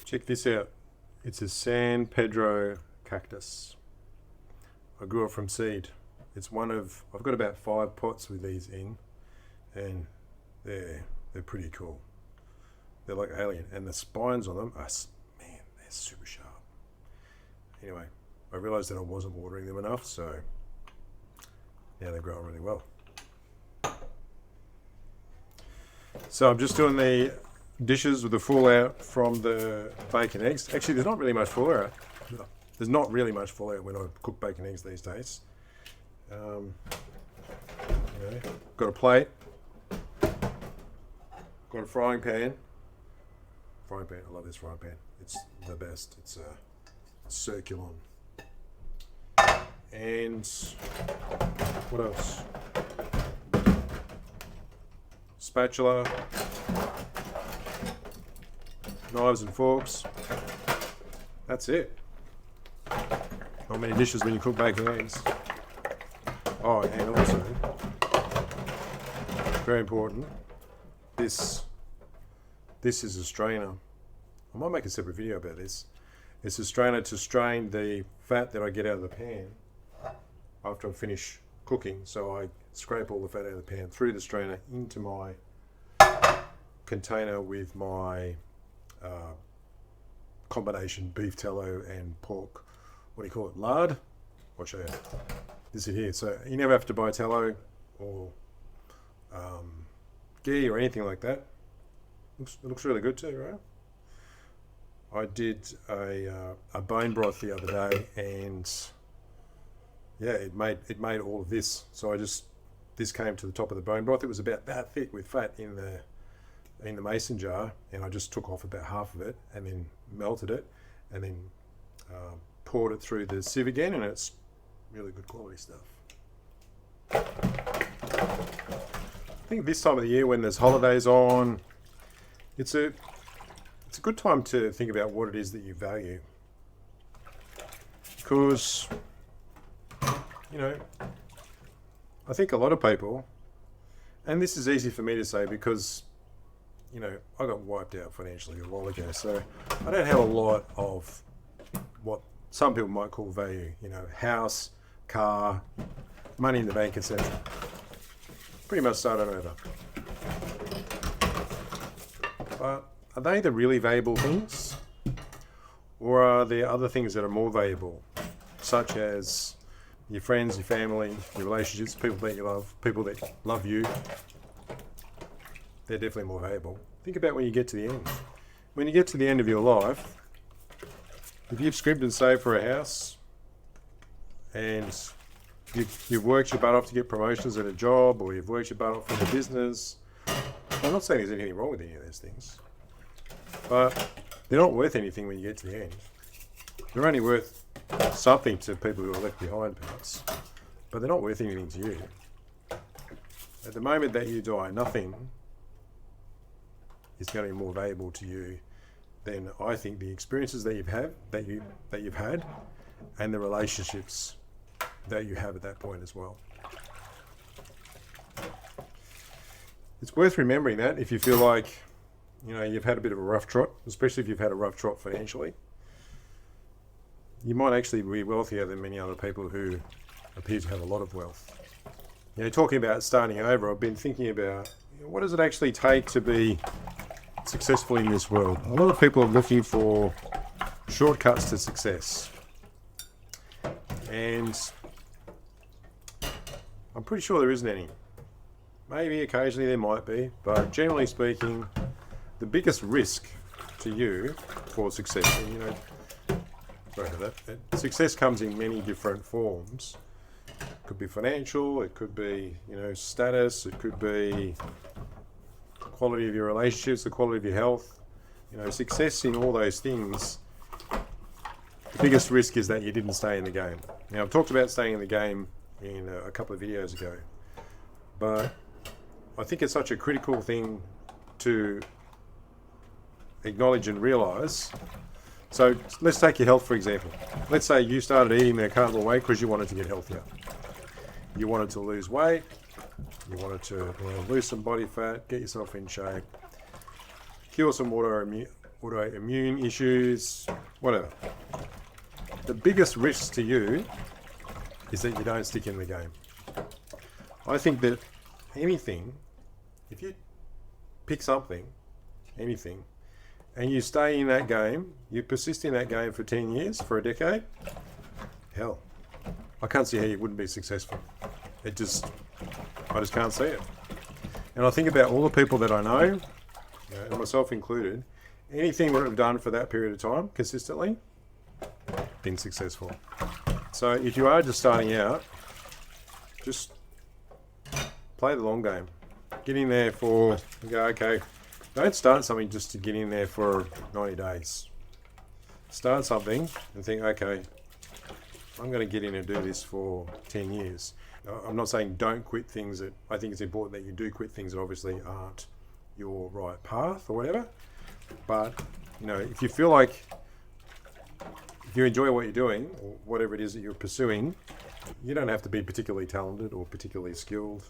Check this out. It's a San Pedro cactus. I grew it from seed. It's one of, I've got about 5 pots with these in, and they're pretty cool. They're like alien, and the spines on them are, man, they're super sharp. Anyway, I realized that I wasn't watering them enough, so now they're growing really well. So I'm just doing the dishes with the fallout from the bacon eggs. Actually, there's not really much fallout. There's not really much fallout when I cook bacon eggs these days. Got a plate. Got a frying pan. I love this frying pan. It's the best. It's a Circulon. And what else? Spatula. Knives and forks. That's it. Not many dishes when you cook bacon eggs. Oh, and also, very important, this is a strainer. I might make a separate video about this. It's a strainer to strain the fat that I get out of the pan after I finish cooking. So I scrape all the fat out of the pan through the strainer into my container with my combination beef tallow and pork, what do you call it, lard? I'll show you. This is here. So you never have to buy tallow or ghee or anything like that. It looks really good too, right? I did a bone broth the other day, and yeah, it made all of this. So this came to the top of the bone broth. It was about that thick with fat in the mason jar, and I just took off about half of it and then melted it and then poured it through the sieve again, and it's really good quality stuff. I think this time of the year when there's holidays on, it's a good time to think about what it is that you value, because I think a lot of people, and this is easy for me to say because I got wiped out financially a while ago, so I don't have a lot of what some people might call value, house, car, money in the bank, etc. Pretty much started over. But are they the really valuable things? Or are there other things that are more valuable, such as your friends, your family, your relationships, people that you love, people that love you? They're definitely more valuable. Think about when you get to the end. When you get to the end of your life, if you've scrimped and saved for a house, and you've worked your butt off to get promotions at a job, or you've worked your butt off in a business, I'm not saying there's anything wrong with any of those things, but they're not worth anything when you get to the end. They're only worth something to people who are left behind, perhaps, but they're not worth anything to you. At the moment that you die, nothing is going to be more valuable to you than, I think, the experiences that you've had, and the relationships that you have at that point as well. It's worth remembering that if you feel like you've had a bit of a rough trot, especially if you've had a rough trot financially, you might actually be wealthier than many other people who appear to have a lot of wealth. Talking about starting over, I've been thinking about what does it actually take to be successful in this world. A lot of people are looking for shortcuts to success, and I'm pretty sure there isn't any. Maybe occasionally there might be, but generally speaking, the biggest risk to you for success, and sorry for that, success comes in many different forms. It could be financial, it could be status, it could be the quality of your relationships, the quality of your health. Success in all those things, the biggest risk is that you didn't stay in the game. Now, I've talked about staying in the game in a couple of videos ago, but I think it's such a critical thing to acknowledge and realize. So let's take your health, for example. Let's say you started eating the carnivore way because you wanted to get healthier. You wanted to lose weight, you wanted to lose some body fat, get yourself in shape, cure some autoimmune issues, whatever. The biggest risk to you is that you don't stick in the game. I think that anything, if you pick something, anything, and you stay in that game, you persist in that game for 10 years, for a decade, hell, I can't see how you wouldn't be successful. I just can't see it. And I think about all the people that I know, and myself included, anything that I've done for that period of time consistently, been successful. So if you are just starting out, just play the long game. Get in there okay, don't start something just to get in there for 90 days. Start something and think, okay, I'm going to get in and do this for 10 years. I'm not saying don't quit things that, I think it's important that you do quit things that obviously aren't your right path or whatever. But, if you feel like, if you enjoy what you're doing, or whatever it is that you're pursuing, you don't have to be particularly talented or particularly skilled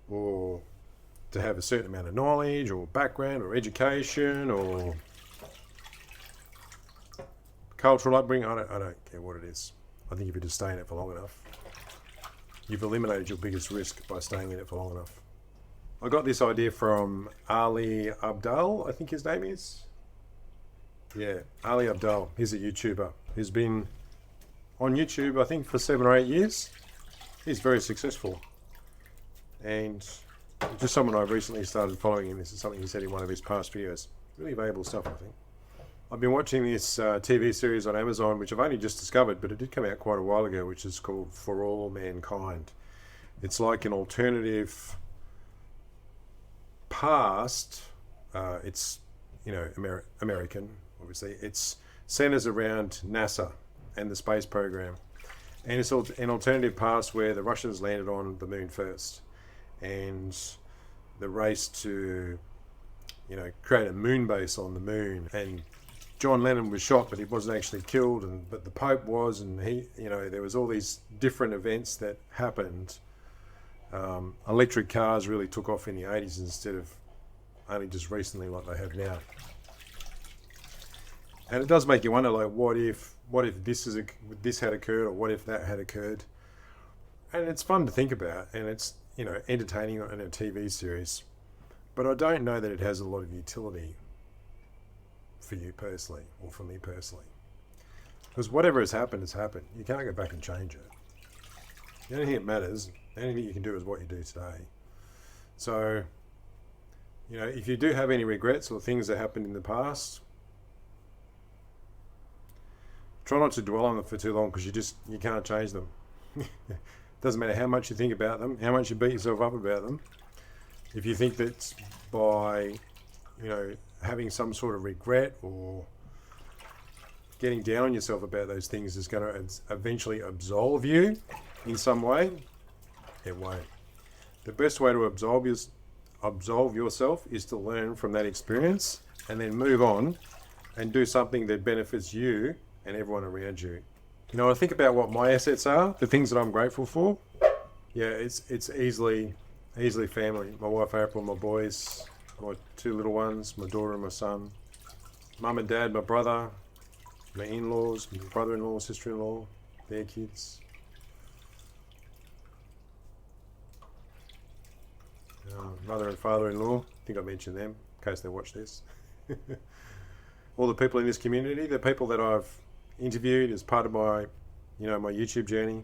or to have a certain amount of knowledge or background or education or cultural upbringing. I don't care what it is. I think if you just stay in it for long enough, you've eliminated your biggest risk by staying in it for long enough. I got this idea from Ali Abdal, I think his name is. Yeah, Ali Abdal. He's a YouTuber. He's been on YouTube, I think, for 7 or 8 years. He's very successful. And just someone I've recently started following him. This is something he said in one of his past videos. Really valuable stuff, I think. I've been watching this TV series on Amazon, which I've only just discovered, but it did come out quite a while ago, which is called For All Mankind. It's like an alternative past. It's, American, obviously. It's centers around NASA and the space program. And it's an alternative past where the Russians landed on the moon first. And the race to, create a moon base on the moon. And John Lennon was shot, but he wasn't actually killed. But the Pope was, and there was all these different events that happened. Electric cars really took off in the 80s instead of only just recently like they have now. And it does make you wonder, like, what if this had occurred, or what if that had occurred? And it's fun to think about, and it's entertaining in a TV series. But I don't know that it has a lot of utility for you personally, or for me personally. Because whatever has happened has happened. You can't go back and change it. The only thing that matters, the only thing you can do is what you do today. So, if you do have any regrets or things that happened in the past, try not to dwell on them for too long, because you can't change them. Doesn't matter how much you think about them, how much you beat yourself up about them. If you think that by, having some sort of regret or getting down on yourself about those things is going to eventually absolve you in some way, it won't. The best way to absolve yourself is to learn from that experience and then move on and do something that benefits you and everyone around you. I think about what my assets are, the things that I'm grateful for. Yeah, it's easily family. My wife April, my boys, my 2 little ones, my daughter and my son, mum and dad, my brother, my in-laws, my brother-in-law, sister-in-law, their kids. Mother and father-in-law, I think I mentioned them in case they watch this. All the people in this community, the people that I've interviewed as part of my, my YouTube journey,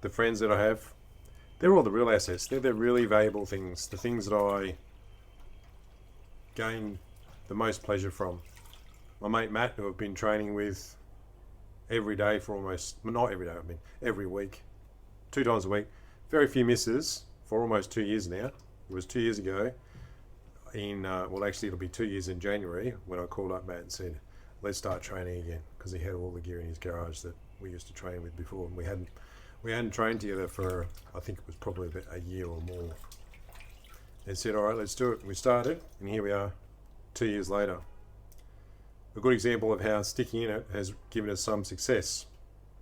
the friends that I have, they're all the real assets. They're the really valuable things, the things that I gain the most pleasure from. My mate Matt, who I've been training with every day for not every day, every week, 2 times a week, very few misses for almost 2 years now. It was 2 years ago actually it'll be 2 years in January when I called up Matt and said, let's start training again, because he had all the gear in his garage that we used to train with before, and we hadn't trained together for, I think it was probably about a year or more. And said, all right, let's do it. And we started, and here we are 2 years later. A good example of how sticking in it has given us some success.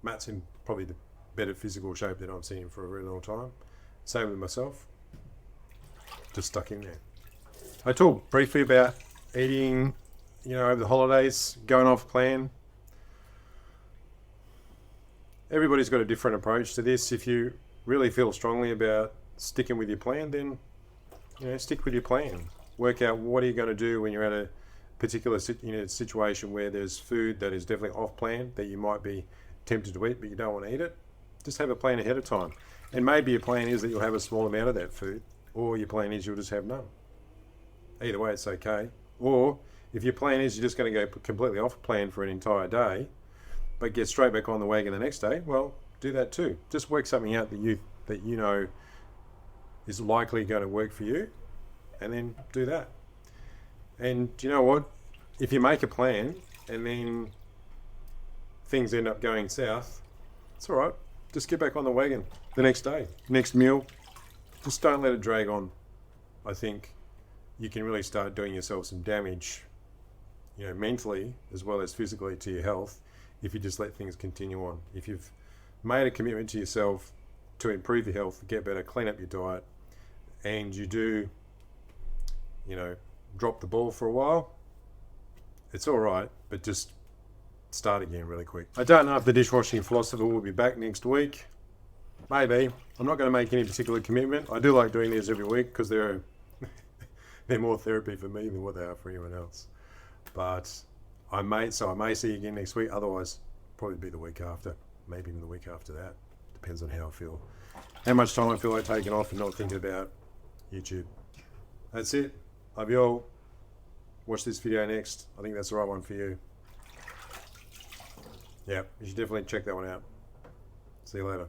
Matt's in probably the better physical shape than I've seen him for a really long time. Same with myself. Just stuck in there. I talked briefly about eating you know, over the holidays, going off plan. Everybody's got a different approach to this. If you really feel strongly about sticking with your plan, then, you know, stick with your plan. Work out what are you going to do when you're at a particular situation where there's food that is definitely off plan that you might be tempted to eat, but you don't want to eat it. Just have a plan ahead of time. And maybe your plan is that you'll have a small amount of that food, or your plan is you'll just have none. Either way, it's okay. Or if your plan is you're just going to go completely off plan for an entire day, but get straight back on the wagon the next day, well, do that too. Just work something out that you know is likely going to work for you, and then do that. And do you know what? If you make a plan and then things end up going south, it's all right. Just get back on the wagon the next day, next meal. Just don't let it drag on. I think you can really start doing yourself some damage, you know, mentally as well as physically to your health if you just let things continue on. If you've made a commitment to yourself to improve your health, get better, clean up your diet, and you do, you know, drop the ball for a while, it's all right, but just start again really quick. I don't know if the Dishwashing Philosopher will be back next week. Maybe. I'm not going to make any particular commitment. I do like doing these every week because they're more therapy for me than what they are for anyone else. But I may see you again next week. Otherwise, probably be the week after. Maybe even the week after that. Depends on how I feel. How much time I feel like taking off and not thinking about YouTube. That's it. Love you all. Watch this video next. I think that's the right one for you. Yeah, you should definitely check that one out. See you later.